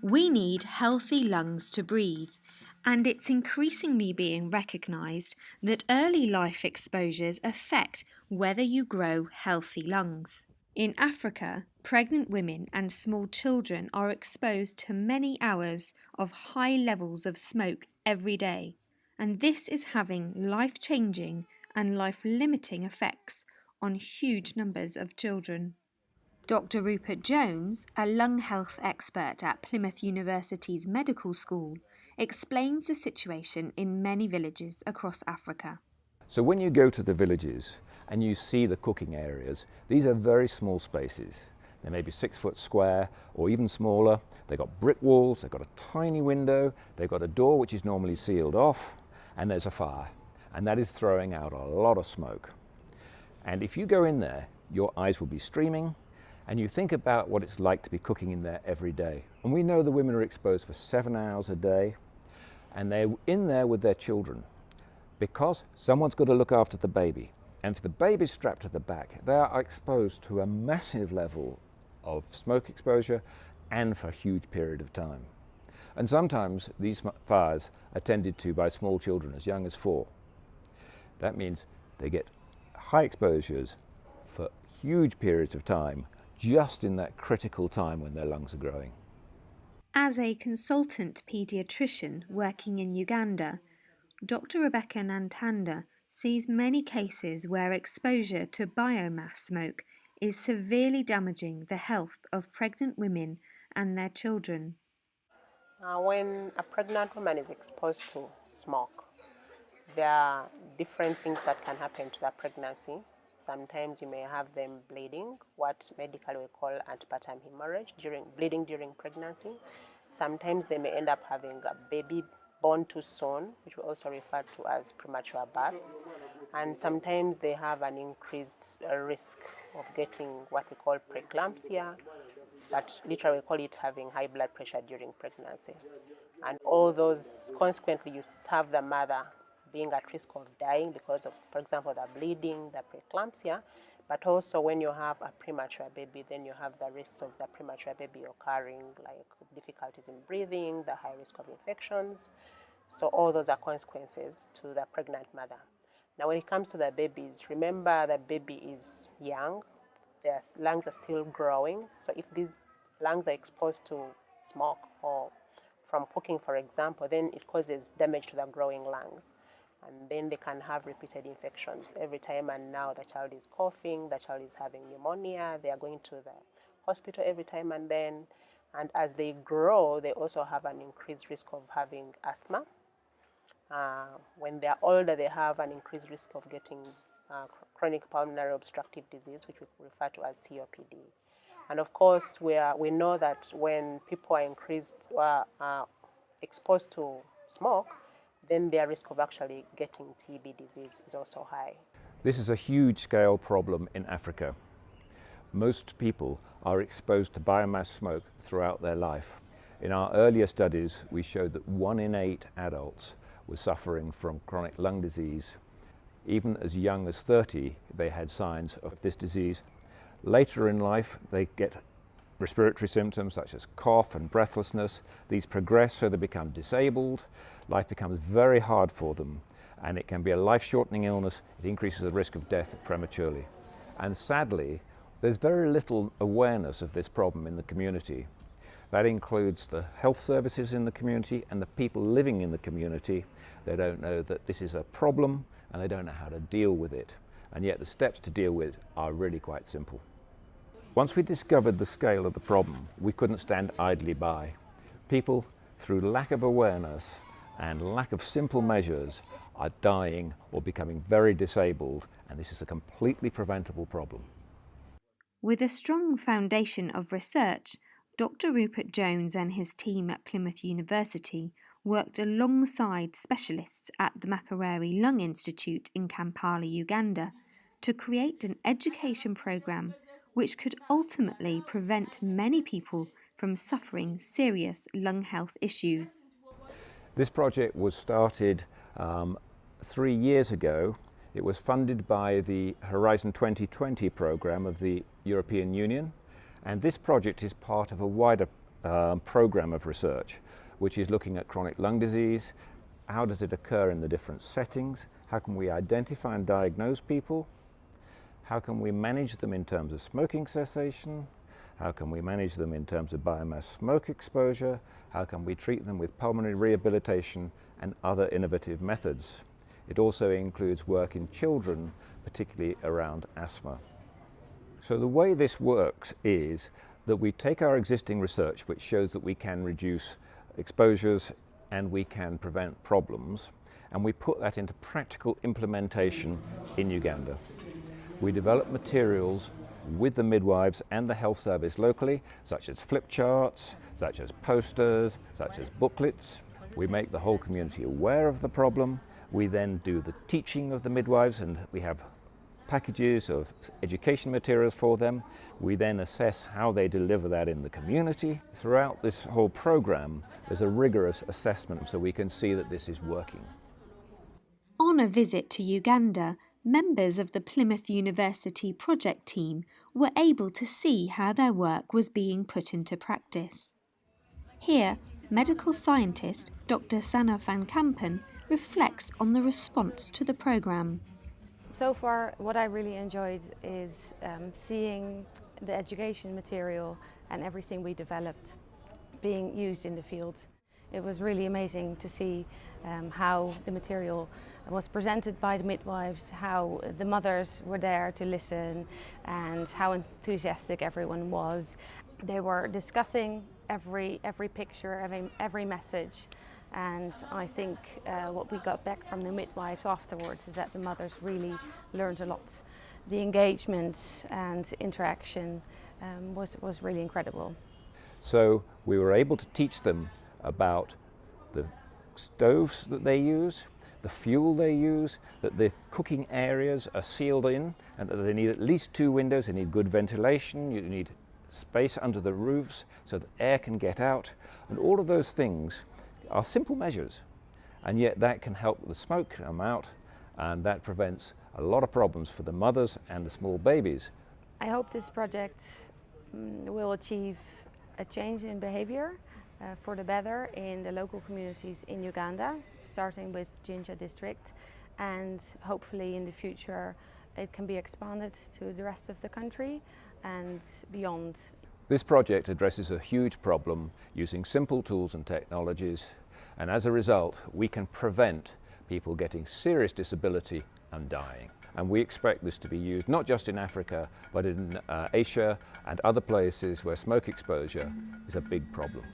We need healthy lungs to breathe, and it's increasingly being recognised that early life exposures affect whether you grow healthy lungs. In Africa, pregnant women and small children are exposed to many hours of high levels of smoke every day, and this is having life-changing and life-limiting effects on huge numbers of children. Dr. Rupert Jones, a lung health expert at Plymouth University's medical school, explains the situation in many villages across Africa. So when you go to the villages and you see the cooking areas, these are very small spaces. They may be 6 foot square or even smaller. They've got brick walls, they've got a tiny window, they've got a door which is normally sealed off, and there's a fire. And that is throwing out a lot of smoke. And if you go in there, your eyes will be streaming, and you think about what it's like to be cooking in there every day. And we know the women are exposed for 7 hours a day, and they're in there with their children because someone's got to look after the baby. And if the baby's strapped to the back, they are exposed to a massive level of smoke exposure and for a huge period of time. And sometimes these fires are tended to by small children as young as 4. That means they get high exposures for huge periods of time, just in that critical time when their lungs are growing. As a consultant paediatrician working in Uganda, Dr. Rebecca Nantanda sees many cases where exposure to biomass smoke is severely damaging the health of pregnant women and their children. When a pregnant woman is exposed to smoke, there are different things that can happen to that pregnancy. Sometimes you may have them bleeding, what medically we call antepartum hemorrhage, bleeding during pregnancy. Sometimes they may end up having a baby born too soon, which we also refer to as premature births. And sometimes they have an increased risk of getting what we call preeclampsia, that literally we call it having high blood pressure during pregnancy. And all those, consequently, you have the mother being at risk of dying because of, for example, the bleeding, the preeclampsia, but also when you have a premature baby, then you have the risks of the premature baby occurring, like difficulties in breathing, the high risk of infections. So all those are consequences to the pregnant mother. Now, when it comes to the babies, remember the baby is young, their lungs are still growing. So if these lungs are exposed to smoke or from cooking, for example, then it causes damage to the growing lungs. And then they can have repeated infections every time, and now the child is coughing, the child is having pneumonia, they are going to the hospital every time and then. And as they grow, they also have an increased risk of having asthma. When they are older, they have an increased risk of getting chronic pulmonary obstructive disease, which we refer to as COPD. And of course, we know that when people are exposed to smoke, then their risk of actually getting TB disease is also high. This is a huge scale problem in Africa. Most people are exposed to biomass smoke throughout their life. In our earlier studies, we showed that 1 in 8 adults were suffering from chronic lung disease. Even as young as 30, they had signs of this disease. Later in life, they get respiratory symptoms such as cough and breathlessness. These progress so they become disabled. Life becomes very hard for them, and it can be a life-shortening illness. It increases the risk of death prematurely. And sadly, there's very little awareness of this problem in the community. That includes the health services in the community and the people living in the community. They don't know that this is a problem, and they don't know how to deal with it. And yet the steps to deal with it are really quite simple. Once we discovered the scale of the problem, we couldn't stand idly by. People, through lack of awareness and lack of simple measures, are dying or becoming very disabled, and this is a completely preventable problem. With a strong foundation of research, Dr. Rupert Jones and his team at Plymouth University worked alongside specialists at the Makerere Lung Institute in Kampala, Uganda, to create an education programme which could ultimately prevent many people from suffering serious lung health issues. This project was started 3 years ago. It was funded by the Horizon 2020 programme of the European Union, and this project is part of a wider program of research, which is looking at chronic lung disease. How does it occur in the different settings? How can we identify and diagnose people? How can we manage them in terms of smoking cessation? How can we manage them in terms of biomass smoke exposure? How can we treat them with pulmonary rehabilitation and other innovative methods? It also includes work in children, particularly around asthma. So the way this works is that we take our existing research, which shows that we can reduce exposures and we can prevent problems, and we put that into practical implementation in Uganda. We develop materials with the midwives and the health service locally, such as flip charts, such as posters, such as booklets. We make the whole community aware of the problem. We then do the teaching of the midwives, and we have packages of education materials for them. We then assess how they deliver that in the community. Throughout this whole program, there's a rigorous assessment so we can see that this is working. On a visit to Uganda, members of the Plymouth University project team were able to see how their work was being put into practice. Here, medical scientist Dr. Sanna van Kampen reflects on the response to the programme. So far, what I really enjoyed is seeing the education material and everything we developed being used in the field. It was really amazing to see how the material was presented by the midwives, how the mothers were there to listen, and how enthusiastic everyone was. They were discussing every picture, every message. And I think what we got back from the midwives afterwards is that the mothers really learned a lot. The engagement and interaction was really incredible. So we were able to teach them about the stoves that they use, the fuel they use, that the cooking areas are sealed in, and that they need at least 2 windows, they need good ventilation, you need space under the roofs so that air can get out, and all of those things are simple measures, and yet that can help the smoke come out, and that prevents a lot of problems for the mothers and the small babies. I hope this project will achieve a change in behavior for the better in the local communities in Uganda, starting with Jinja district, and hopefully in the future it can be expanded to the rest of the country and beyond. This project addresses a huge problem using simple tools and technologies, and as a result we can prevent people getting serious disability and dying. And we expect this to be used not just in Africa but in Asia and other places where smoke exposure is a big problem.